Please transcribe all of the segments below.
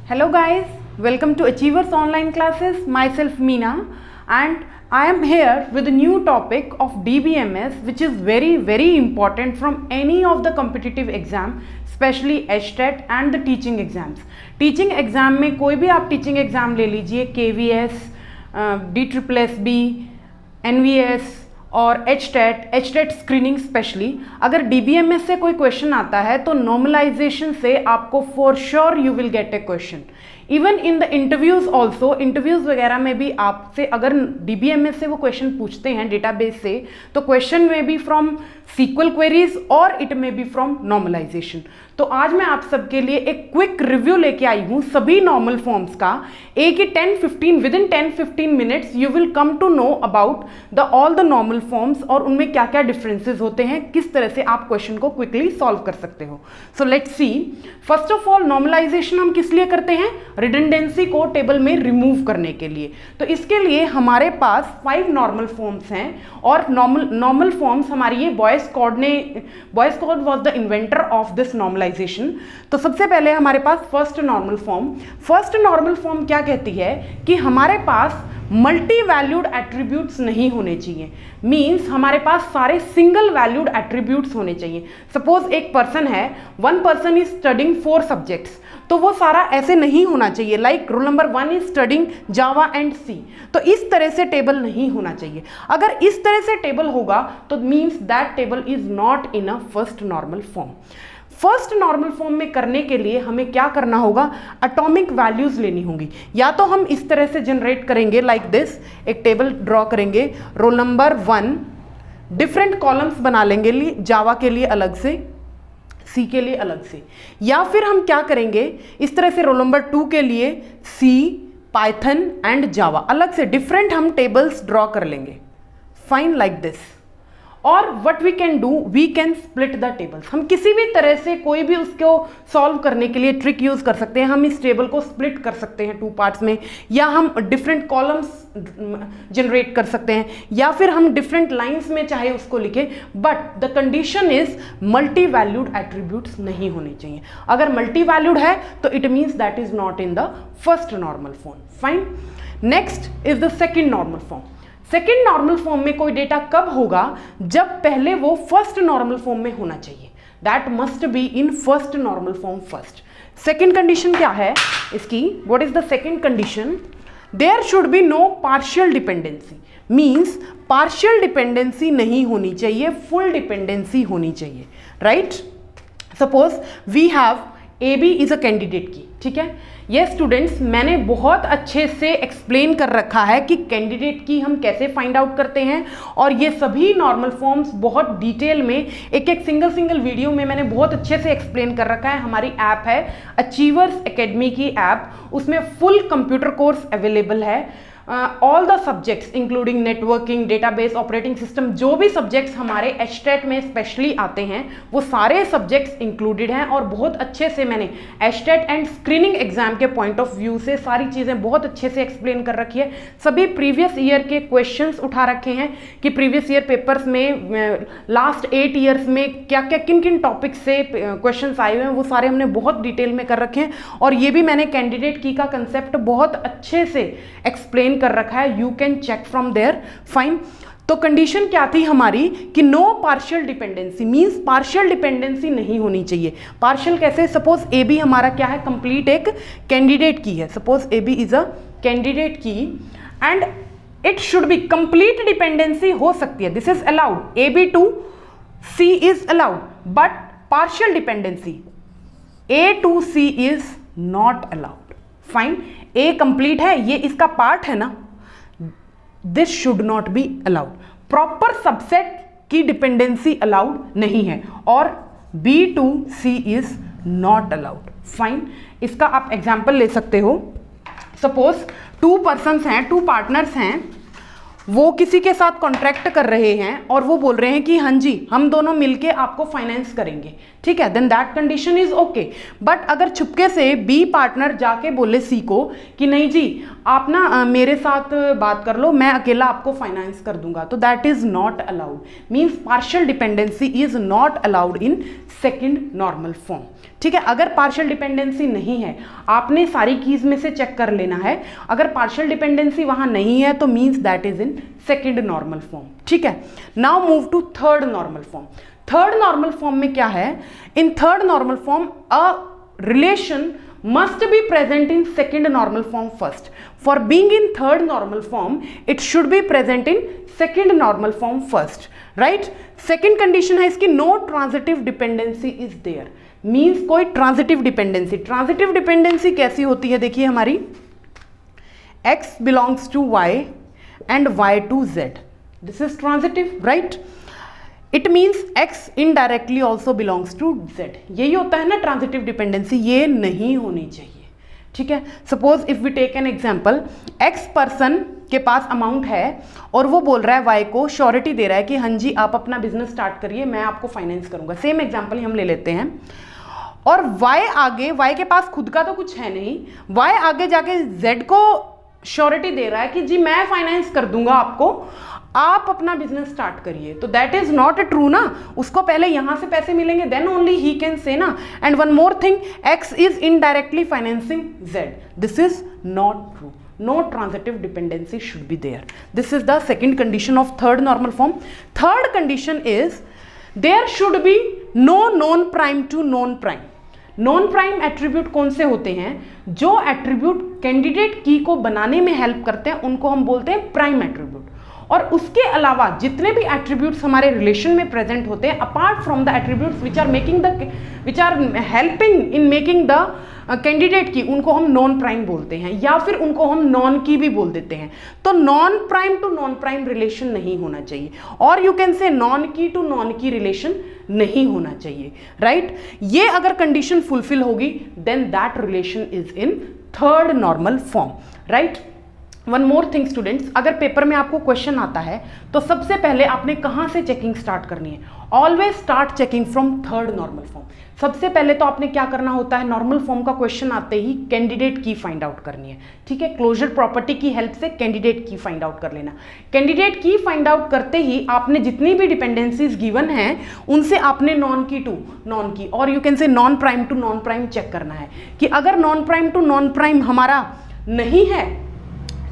Hello guys, welcome to Achievers Online Classes. Myself Meena and I am here with a new topic of DBMS which is very important from any of the competitive exam, especially HTET and the teaching exams. Teaching exam में कोई भी आप teaching exam ले लीजिए, KVS, DSSB, NVS और HTET screening specially, अगर DBMS से कोई क्वेश्चन आता है तो नॉर्मलाइजेशन से आपको for sure you will get A question. Even in the interviews also, interviews वगैरह में भी आपसे अगर DBMS से वो क्वेश्चन पूछते हैं डेटाबेस से, तो क्वेश्चन में बी फ्रॉम सीक्वल क्वेरीज और it may be from normalization. तो आज मैं आप सबके लिए एक क्विक रिव्यू लेके आई हूँ सभी नॉर्मल फॉर्म्स का. एक ही 10-15 within 10-15 minutes you will come to know about the all the normal forms और उनमें क्या क्या डिफरेंसेस होते हैं, किस तरह से आप क्वेश्चन को क्विकली सॉल्व कर सकते हो. So let's see. First of all, normalization हम किस लिए करते हैं? रिडंडेंसी को टेबल में रिमूव करने के लिए. तो इसके लिए हमारे पास 5 नॉर्मल फॉर्म्स हैं और नॉर्मल फॉर्म्स हमारी ये Boyce Codd was the inventor of this normalization. तो सबसे पहले हमारे पास फर्स्ट नॉर्मल फॉर्म क्या कहती है कि हमारे पास मल्टी वैल्यूड एट्रीब्यूट्स नहीं होने चाहिए. मींस हमारे पास सारे सिंगल वैल्यूड एट्रीब्यूट्स होने चाहिए. सपोज एक पर्सन है, one person is studying 4 subjects, तो वो सारा ऐसे नहीं होना चाहिए like roll number 1 is studying Java and C. तो इस तरह से टेबल नहीं होना चाहिए. अगर इस तरह से टेबल होगा तो means that table is not in a first normal form. First normal form में करने के लिए हमें क्या करना होगा? एटॉमिक वैल्यूज लेनी होंगी. या तो हम इस तरह से जनरेट करेंगे लाइक दिस, एक टेबल ड्रॉ करेंगे, रोल नंबर 1 डिफरेंट कॉलम्स बना लेंगे, जावा के लिए अलग से, सी के लिए अलग से. या फिर हम क्या करेंगे, इस तरह से रोल नंबर 2 के लिए सी, पाइथन एंड जावा अलग से डिफरेंट हम टेबल्स ड्रॉ कर लेंगे. Fine, like this. और what we can do, we can split the tables. हम किसी भी तरह से कोई भी उसको सॉल्व करने के लिए ट्रिक यूज कर सकते हैं. हम इस टेबल को स्प्लिट कर सकते हैं 2 पार्ट्स में, या हम डिफरेंट कॉलम्स जनरेट कर सकते हैं, या फिर हम डिफरेंट लाइंस में चाहे उसको लिखें. But the condition is multi valued attributes नहीं होने चाहिए. अगर मल्टी वैल्यूड है तो it means that is not in the first normal form. Fine. Next is the second normal form. Second normal form में कोई डेटा कब होगा? जब पहले वो फर्स्ट नॉर्मल फॉर्म में होना चाहिए. That must be in first normal form first. Second condition क्या है इसकी? What is the second condition? There should be no partial dependency. Means partial dependency नहीं होनी चाहिए, फुल डिपेंडेंसी होनी चाहिए. Right? Suppose we have AB is a candidate key. ठीक है, ये स्टूडेंट्स मैंने बहुत अच्छे से एक्सप्लेन कर रखा है कि कैंडिडेट की हम कैसे फाइंड आउट करते हैं, और ये सभी नॉर्मल फॉर्म्स बहुत डिटेल में एक सिंगल वीडियो में मैंने बहुत अच्छे से एक्सप्लेन कर रखा है. हमारी ऐप है अचीवर्स एकेडमी की ऐप, उसमें फुल कंप्यूटर कोर्स अवेलेबल है. All the subjects including networking, database, operating system, जो भी सब्जेक्ट्स हमारे HTET में स्पेशली आते हैं वो सारे सब्जेक्ट्स इंक्लूडेड हैं. और बहुत अच्छे से मैंने HTET एंड स्क्रीनिंग एग्जाम के पॉइंट ऑफ व्यू से सारी चीज़ें बहुत अच्छे से एक्सप्लेन कर रखी है. सभी प्रीवियस ईयर के क्वेश्चंस उठा रखे हैं कि प्रीवियस ईयर पेपर्स में लास्ट 8 ईयर्स में क्या क्या किन किन टॉपिक्स से क्वेश्चंस आए हुए हैं, वो सारे हमने बहुत डिटेल में कर रखे हैं. और ये भी मैंने कैंडिडेट की का कंसेप्ट बहुत अच्छे से एक्सप्लेन कर रखा है. You can check from there. Fine. तो कंडीशन क्या थी हमारी कि no partial dependency. Means partial dependency नहीं होनी चाहिए. पार्शियल कैसे? सपोज AB हमारा क्या है? कंप्लीट एक कैंडिडेट की है. Suppose AB is a candidate की and it should be complete dependency हो सकती है. This is allowed. AB to C is allowed, but partial dependency A to C is not allowed. Fine. A complete है, ये इसका part है ना, this should not be allowed. Proper subset की dependency allowed नहीं है, और B to C is not allowed. Fine. इसका आप एग्जाम्पल ले सकते हो. सपोज 2 पर्सन्स हैं, 2 पार्टनर्स हैं. वो किसी के साथ कॉन्ट्रैक्ट कर रहे हैं और वो बोल रहे हैं कि हाँ जी हम दोनों मिलके आपको फाइनेंस करेंगे, ठीक है, then that condition is okay. But अगर चुपके से बी पार्टनर जाके बोले सी को कि नहीं जी आप ना मेरे साथ बात कर लो, मैं अकेला आपको फाइनेंस कर दूंगा, तो that is not allowed. Means partial dependency is not allowed in second normal form, ठीक है। अगर पार्शियल डिपेंडेंसी नहीं है, आपने सारी कीज में से चेक कर लेना है, अगर पार्शियल डिपेंडेंसी वहां नहीं है तो means that is in second normal form, ठीक है। Now move to third normal form. Third normal form में क्या है, in third normal form a relation must be present in second normal form first. For being in third normal form, it should be present in second normal form first, right? Second condition है इसकी no transitive dependency is there. Means कोई transitive dependency. Transitive dependency कैसी होती है, देखिए हमारी x belongs to y and y to z. This is transitive, right? It means X indirectly also belongs to Z. यही होता है ना ट्रांजिटिव डिपेंडेंसी, ये नहीं होनी चाहिए, ठीक है। Suppose if we take an example, X person के पास अमाउंट है और वो बोल रहा है वाई को, श्योरिटी दे रहा है कि हाँ जी आप अपना बिजनेस स्टार्ट करिए, मैं आपको फाइनेंस करूंगा। सेम एग्जांपल हम ले लेते हैं। और वाई आगे, वाई के पास खुद का तो कुछ है नहीं, वाई आगे जाके जेड को श्योरिटी दे रहा है कि जी मैं फाइनेंस कर दूंगा आपको, आप अपना बिजनेस स्टार्ट करिए। तो दैट इज नॉट ट्रू ना, उसको पहले यहां से पैसे मिलेंगे then only he can say ना। And one more thing, x is indirectly financing Z, this is not true. No transitive dependency should be there. This is the second condition of third normal form. Third condition is there should be no non prime to non prime. Non prime attribute कौन से होते हैं, जो attribute candidate की को बनाने में help करते हैं उनको हम बोलते हैं प्राइम एट्रीब्यूट। और उसके अलावा जितने भी एट्रीब्यूट्स हमारे रिलेशन में प्रेजेंट होते हैं apart from the attributes which are helping in making the candidate key, उनको हम नॉन प्राइम बोलते हैं या फिर उनको हम नॉन की भी बोल देते हैं। तो non prime to non prime relation नहीं होना चाहिए, और you can say non key to non key relation नहीं होना चाहिए, राइट। ये अगर कंडीशन फुलफिल होगी then that relation is in third normal form, right. One more thing students, अगर पेपर में आपको क्वेश्चन आता है तो सबसे पहले आपने कहाँ से चेकिंग स्टार्ट करनी है, always start checking from third normal form. सबसे पहले तो आपने क्या करना होता है, नॉर्मल फॉर्म का क्वेश्चन आते ही कैंडिडेट की फाइंड आउट करनी है, ठीक है। क्लोजर प्रॉपर्टी की हेल्प से कैंडिडेट की फाइंड आउट कर लेना। कैंडिडेट की फाइंड आउट करते ही आपने जितनी भी डिपेंडेंसीज गिवन हैं उनसे आपने non key to non key और you can say non prime to non prime check करना है कि अगर non prime to non prime हमारा नहीं है,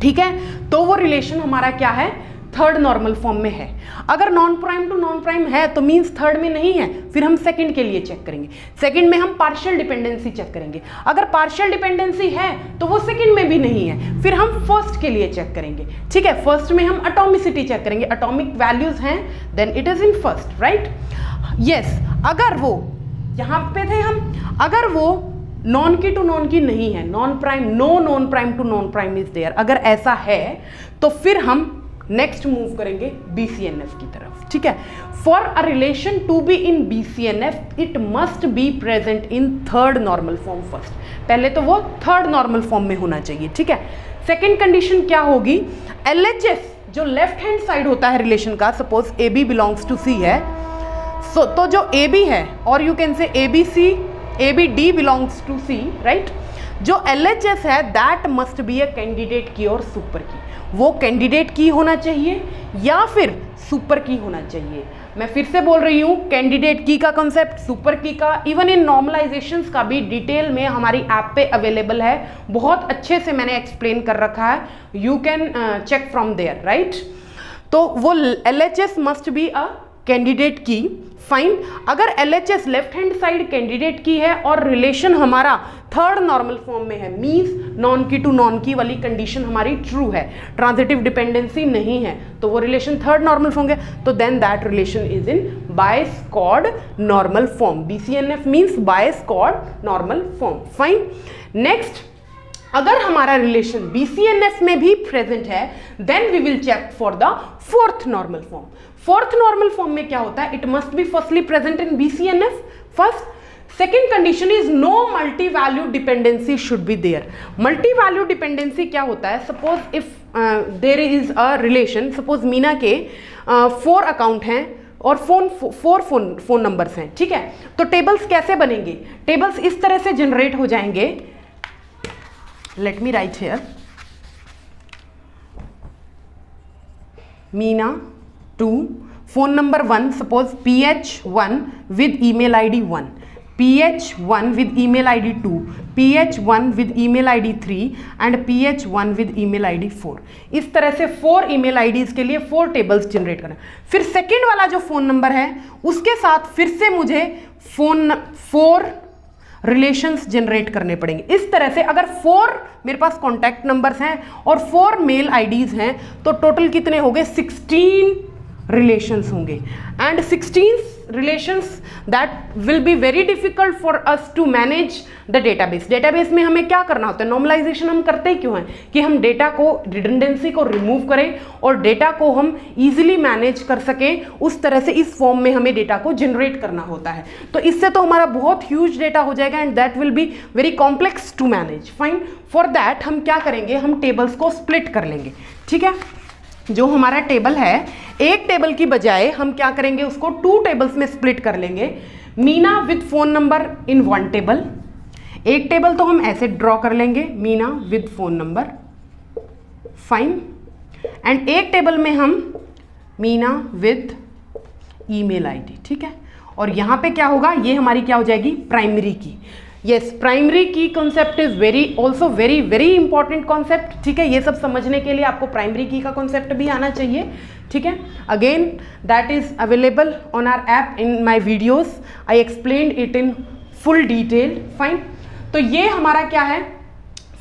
ठीक है, तो वो रिलेशन हमारा क्या है, थर्ड नॉर्मल फॉर्म में है। अगर non prime to non prime है तो मींस थर्ड में नहीं है, फिर हम सेकंड के लिए चेक करेंगे। सेकंड में हम पार्शियल डिपेंडेंसी चेक करेंगे, अगर पार्शियल डिपेंडेंसी है तो वो सेकंड में भी नहीं है, फिर हम फर्स्ट के लिए चेक करेंगे, ठीक है। फर्स्ट में हम एटॉमिसिटी चेक करेंगे, एटॉमिक वैल्यूज हैं then it is in first, right. Yes, अगर वो यहां पे थे हम, अगर वो non key to non key नहीं है, non prime, no non prime to non prime is there, अगर ऐसा है तो फिर हम नेक्स्ट मूव करेंगे BCNF की तरफ, ठीक है। For a relation to be in BCNF it must be present in third normal form first, पहले तो वो थर्ड नॉर्मल फॉर्म में होना चाहिए, ठीक है। सेकेंड कंडीशन क्या होगी, LHS जो लेफ्ट हैंड साइड होता है रिलेशन का, suppose AB belongs to C है, सो तो जो AB है और you can say ABD belongs to C, right. जो LHS है that must be a candidate key और सुपर की, वो कैंडिडेट की होना चाहिए या फिर सुपर की होना चाहिए। मैं फिर से बोल रही हूँ, कैंडिडेट की का कॉन्सेप्ट, सुपर की का, इवन इन नॉर्मलाइजेशंस का भी डिटेल में हमारी ऐप पे अवेलेबल है, बहुत अच्छे से मैंने एक्सप्लेन कर रखा है, you can check from there, right. तो वो LHS must be a candidate key, fine. अगर LHS left hand side candidate की है और रिलेशन हमारा थर्ड नॉर्मल फॉर्म में है, means non key to non की वाली कंडीशन हमारी ट्रू है, ट्रांजिटिव डिपेंडेंसी नहीं है, तो वो रिलेशन थर्ड नॉर्मल फॉर्म है, तो then that relation is in Boyce Codd normal form. BCNF means Boyce Codd normal form, fine. Next, अगर हमारा रिलेशन BCNF में भी प्रेजेंट है then we will check for the fourth normal form. Fourth normal form में क्या होता है, it must be firstly present in BCNF first. Second condition is no multi value dependency should be there. Multi value dependency क्या होता है, suppose if there is a relation, suppose Meena के 4 account हैं और 4 फोन नंबर्स हैं, ठीक है। तो टेबल्स कैसे बनेंगे? टेबल्स इस तरह से जनरेट हो जाएंगे, let me right here, Meena 2, phone number 1, suppose PH1 with email ID 1, PH1 with email ID 2, PH1 with email ID 3 and PH1 with email ID 4। इस तरह से 4 ईमेल आईडीज के लिए 4 टेबल्स जनरेट करना। फिर सेकेंड वाला जो फोन नंबर है उसके साथ फिर से मुझे 4 रिलेशंस जनरेट करने पड़ेंगे। इस तरह से अगर 4 मेरे पास कॉन्टैक्ट नंबर्स हैं और 4 मेल आईडीज हैं तो टोटल कितने हो गए? 16 रिलेशंस होंगे। And 16 relations that will be very difficult for us to manage the database. Database में हमें क्या करना होता है? नॉर्मलाइजेशन हम करते क्यों हैं? कि हम डेटा को, रिडंडेंसी को रिमूव करें और डेटा को हम इजीली मैनेज कर सकें। उस तरह से इस फॉर्म में हमें डेटा को जनरेट करना होता है। तो इससे तो हमारा बहुत ह्यूज डेटा हो जाएगा and that will be very complex to manage. Fine, for that हम क्या करेंगे? हम टेबल्स को स्प्लिट कर लेंगे, ठीक है। जो हमारा टेबल है, एक टेबल की बजाय हम क्या करेंगे? उसको 2 टेबल्स में स्प्लिट कर लेंगे। Meena with phone number in 1 table, एक टेबल तो हम ऐसे ड्रॉ कर लेंगे, Meena with phone number, fine. And एक टेबल में हम मीना विद ईमेल आईडी, ठीक है। और यहाँ पे क्या होगा? ये हमारी क्या हो जाएगी? प्राइमरी की। यस, प्राइमरी की concept is also very important concept, ठीक है। ये सब समझने के लिए आपको प्राइमरी की का कॉन्सेप्ट भी आना चाहिए, ठीक है। Again that is available on our app in my videos, I explained it in full detail, fine. तो ये हमारा क्या है?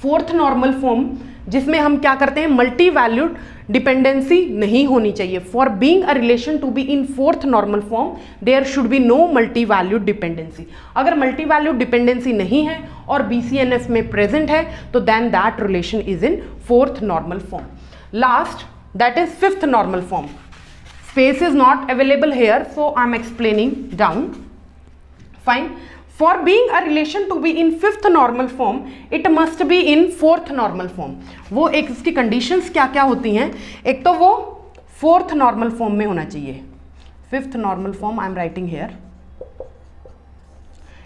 4th नॉर्मल फॉर्म, जिसमें हम क्या करते हैं? मल्टी वैल्यूड डिपेंडेंसी नहीं होनी चाहिए। For being a relation to be in 4th normal form there should be no multi valued dependency. अगर मल्टी वैल्यूड डिपेंडेंसी नहीं है और BCNF में प्रेजेंट है तो then that relation is in 4th normal form. Last, that is 5th normal form. Space is not available here, so I am explaining down, fine. For being a relation to be in 5th normal form, it must be in 4th normal form। वो एक इसकी conditions क्या क्या होती हैं? एक तो वो 4th normal form में होना चाहिए। 5th normal form I am writing here।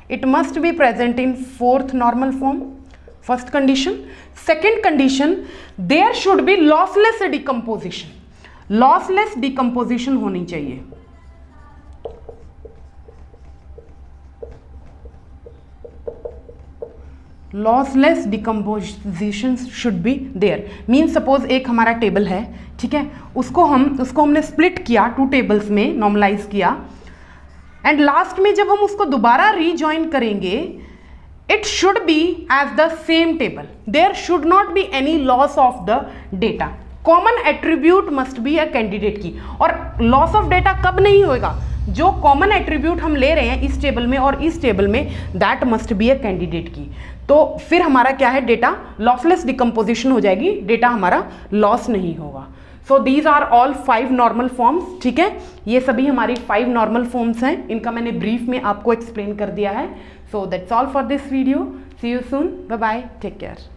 It must be present in 4th normal form, first condition। Second condition, there should be lossless decomposition। lossless decomposition होनी चाहिए। Lossless decomposition should be there. Mean suppose एक हमारा table है, ठीक है, उसको हमने split किया 2 टेबल्स में, नॉर्मलाइज किया, एंड लास्ट में जब हम उसको दोबारा रीजॉइन करेंगे, it should be as the same table, there should not be any loss of the data. Common attribute must be a candidate key. और लॉस ऑफ डेटा कब नहीं होगा? जो कॉमन एट्रीब्यूट हम ले रहे हैं इस टेबल में और इस टेबल में, that must be a candidate की। तो फिर हमारा क्या है? डेटा लॉसलेस डिकम्पोजिशन हो जाएगी, डेटा हमारा लॉस नहीं होगा। So these are all 5 normal forms, ठीक है। ये सभी हमारी 5 नॉर्मल फॉर्म्स हैं, इनका मैंने ब्रीफ में आपको एक्सप्लेन कर दिया है। So that's all for this video. See you soon, bye bye, take care.